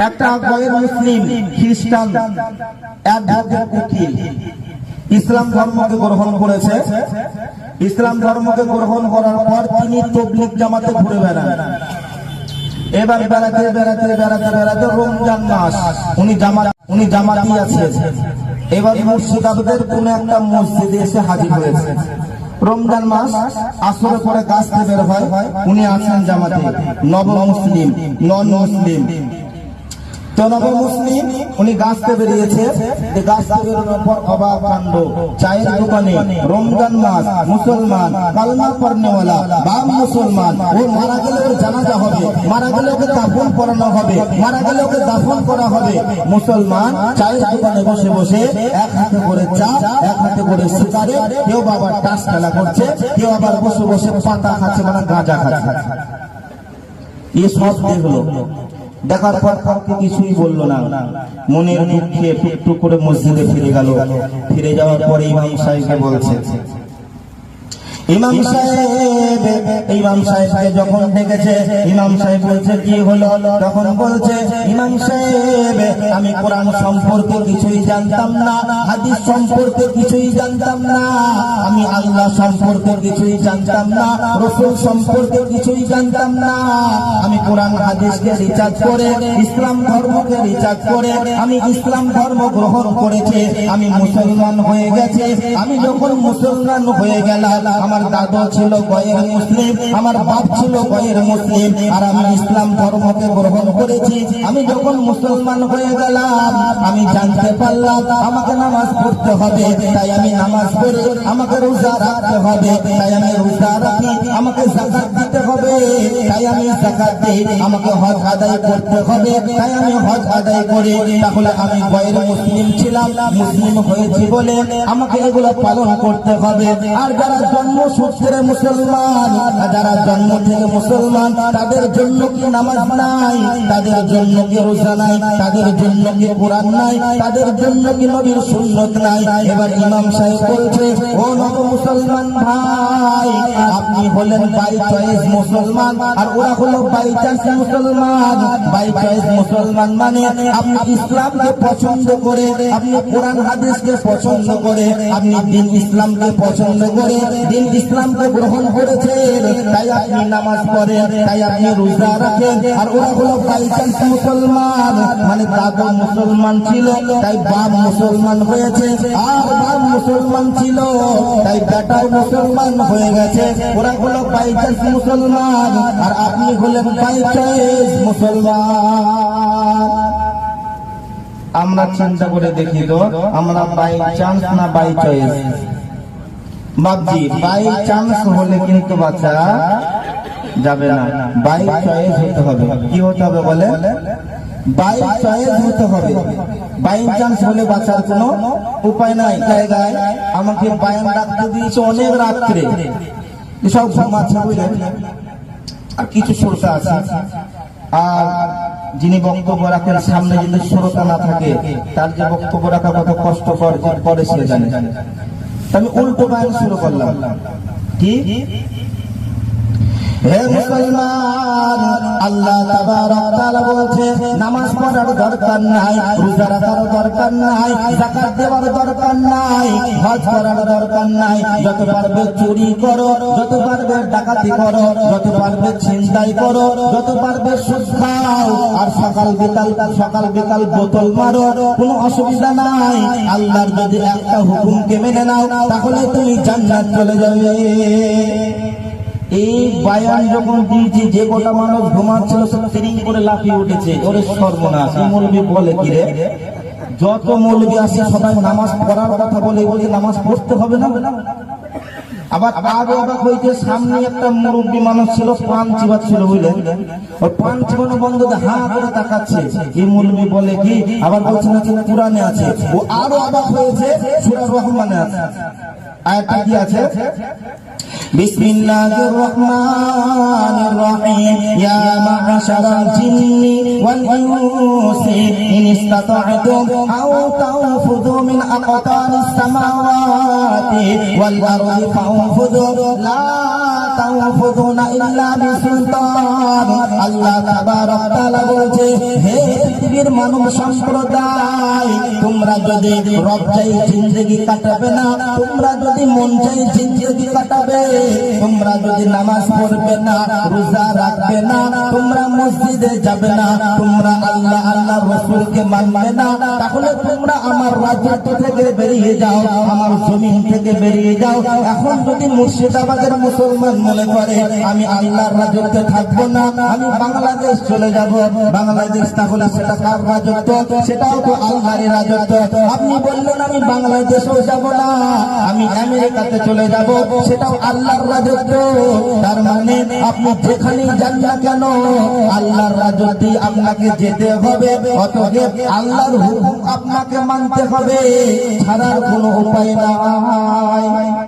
একটা গয়ের মুসলিম খ্রিস্টান অ্যাডভোকেট উকিল ইসলাম ধর্মকে গ্রহণ করেছে। ইসলাম ধর্মকে গ্রহণ করার পর তিনি তাবলীগ জামাতে ঘুরে বেড়ান। এবার বেড়াতে বেড়াতে বেড়াতে বেড়াতে রমজান মাস উনি জামাতি আছে। এবার মুর্শিদাবাদের কোন একটা মসজিদে এসে হাজির হয়েছে। রমজান মাস আসরের পরে গাছ থেকে বের হয়, উনি আছেন জামাতে, নব মুসলিম নন মুসলিম। তো নব মুসলিম উনি গাছতে বেরিয়েছে। গাছতে বেরোনোর পর অবাক কাণ্ড, চায়ের দোকানে রমজান মাস মুসলমান কালমা পড়নেওয়ালা বাপ মুসলমান, ও মারা গেলে ওর জানাজা হবে, মারা গেলে ওকে দাফন করানো হবে, মারা গেলে ওকে দাফন করা হবে। মুসলমান চায়ের দোকানে বসে বসে এক হাতে করে চা এক হাতে করে সিগারেট, কেউ বাবার টাস খেলা করছে, কেউ আবার বসে বসে পাতা খাচ্ছে, মানে গাঁজা খাচ্ছে। এ সব দেখলো, দেখার পর কাউকে কিছুই বললো না। মনের দুঃখে টুকটুক করে মসজিদে ফিরে গেল। ফিরে যাওয়ার পরে ইমাম সাহেবকে বলছে, ইমাম সাহেবকে যখন ডেকেছে, ইমাম সাহেব বলছে কি হলো? তখন বলছে, ইমাম সাহেব আমি কোরআন সম্পর্কে কিছুই জানতাম না, হাদিস সম্পর্কে কিছুই জানতাম না, আমি আল্লাহ সম্পর্কে কিছুই জানতাম না, রাসূল সম্পর্কে কিছুই জানতাম না। আমি কোরআন হাদিসকে রিসার্চ করে ইসলাম ধর্মকে রিসার্চ করে আমি ইসলাম ধর্ম গ্রহণ করেছি, আমি মুসলমান হয়ে গেছি। আমি যখন মুসলমান হয়ে গেলাম, আমার দাদা ছিল গয়ের মুসলিম, আমার বাপ ছিল গয়ের মুসলিম, আর আমি ইসলাম ধর্মকে গ্রহণ করেছি। আমি যখন মুসলমান হয়ে গেলাম, আমি জানতে পারলাম আমাকে নামাজ পড়তে হবে, তাই আমি নামাজ পড়ি। আমাকে রোজা রাখতে হবে, তাই আমি রোজা রাখি। আমাকে যাকাত দিতে হবে, তাই আমি যাকাত দিই। আমাকে হজ আদায় করতে হবে, তাই আমি হজ আদায় করি। তাহলে আমি গয়ের মুসলিম ছিলাম, মুসলিম হয়েছি বলে আমাকে এগুলো পালন করতে হবে। আর যারা জন্মসূত্রে মুসলমান, যারা জন্ম থেকে মুসলমান, তাদের জন্য কি নামাজ নাই? তাদের জন্য কি রোজা নাই? তাদের জন্য কি কোরআন নাই? তাদের জন্য কি নবীর সুন্নাত নাই? এবার ইমাম সাহেব বলছে, ও নব মুসলমান ভাই, আপনি হলেন বাই চয়েস মুসলমান, আর ওরা হলো বাই চান্স মুসলমান। বাই চয়েস মুসলমান মানে আপনি ইসলামকে পছন্দ করে, আপনি কোরআন হাদিসকে পছন্দ করে, আপনি দিন ইসলামকে পছন্দ করে দিন ইসলামকে গ্রহণ করেছেন, তাই আপনি নামাজ পড়েন, তাই আপনি রোজা রাখেন। আর ওরা হলো বাই চান্স মুসলমান, মানে দাদা মুসলমান ছিল তাই বাপ মুসলমান হয়েছে, আর বাপ মুসলমান ছিল তাই বেটাও মুসলমান হয়ে গেছে। ওরা হলো বাই চান্স মুসলমান, আর আপনি হলেন বাই চয়েস মুসলমান। আমরা চিন্তা করে দেখি তো, আমরা বাই চান্স না বাই চয়েস? বাবজি বাই চান্স হলে কিন্তু বাচ্চা যাবে না, বাই চয়েস হতে হবে। কি হতে হবে বলে? বাই চয়েস হতে হবে। বাই চান্স হলে বাঁচার কোনো উপায় নাই। জায়গায় আমাকে বায়ান রাখতে দিয়েছে অনেক রাত্রে, সব ঘুমাচ্ছে বুঝলেন, আর কিছু শ্রোতা আছে, আর যিনি বক্তব্য রাখেন সামনে যদি শ্রোতা না থাকে, তার যে বক্তব্য রাখা কত কষ্টকর করে সে জানে। আমি উল্টো বায়ান শুরু করলাম। কি? হে মুসলমান, আল্লাহ তাবারক তাআলা বলছে নামাজ পড়ার দরকার নাই, রোজা রাখার দরকার নাই, যাকাত দেওয়ার দরকার নাই, হজ করার দরকার নাই। যত পারবে চুরি করো, যত পারবে ডাকাতি করো, যত পারবে ছিনতাই করো, যত পারবে সুদ খাও, আর সকাল বিকাল বোতল মারো, কোনো অসুবিধা নাই। আল্লাহর যদি একটা হুকুমকে মেনে নাও, তাহলে তুমি জান্নাত চলে যাবে। এই বায়ান যখন দিয়েছি, যে গোটা মানুষ ঘুমাচ্ছিল সব ট্রেনিং করে লাফিয়ে উঠেছে, ওরে সর্বনাশ। এই মৌলবি বলে কি রে? যত মৌলবি আসে সবাই নামাজ পড়ার কথা বলে, বলে নামাজ পড়তে হবে না। আবার আগে অবাক হয়েছে, সামনে একটা মুরব্বী মানুষ ছিল, পান চিবাচ্ছিল বুঝলেন, ওই পান চিবানো বন্ধ হা করে তাকাচ্ছে। এই মৌলবি বলে কি, আবার বলছে না কোরআনে আছে। ও আরো অবাক হয়েছে, সূরা রহমানে আছে। আয়াতটা কি আছে? বিসমিল্লাহির রহমানির রহিম, ইয়া মা'শারাল জিন্নি ওয়াল ইনসি ইন ইসতাতা'তুম আও তানফুযু মিন আকতারিস সামাওয়াতি ওয়াল আরদি ফানফুযু লা তানফুযুনা ইল্লা বিসুলতান। আল্লাহ তাবারক তাআলা বলছে, হে পৃথিবীর মানব সম্প্রদায় তোমরা যদি রব চাই জিন্দগি কাটাবে না, তোমরা যদি মন চাই জিন্দগি কাটাবে, তোমরা যদি নামাজ পড়বে না, রোজা রাখবে না, তোমরা মসজিদে যাবে না, তোমরা আল্লাহ আল্লাহ রাসূলকে মানবে না, তাহলে তোমরা আমার রাজত্ব থেকে বেরিয়ে যাও, আমার জমিন থেকে বেরিয়ে যাও। এখন যদি মুর্শিদাবাদের মুসলমান মনে করে আমি আল্লাহর রাজত্বে থাকবো না, আমি বাংলাদেশ চলে যাব, বাংলাদেশ তাহলে সেটা কার রাজত্ব? সেটাও তো আল্লাহরই রাজত্ব। আপনি বললেন আমি বাংলাদেশেও যাব না, আমি আমেরিকাতে চলে যাব, সেটাও আল্লাহর রাজত্ব। তার মানে আপনি যেখানেই যান না কেন আল্লাহর রাজত্বে আপনাকে যেতে হবে, অতএব আল্লাহর হুকুম আপনাকে মানতে হবে, ছাড়ার কোনো উপায় নাই।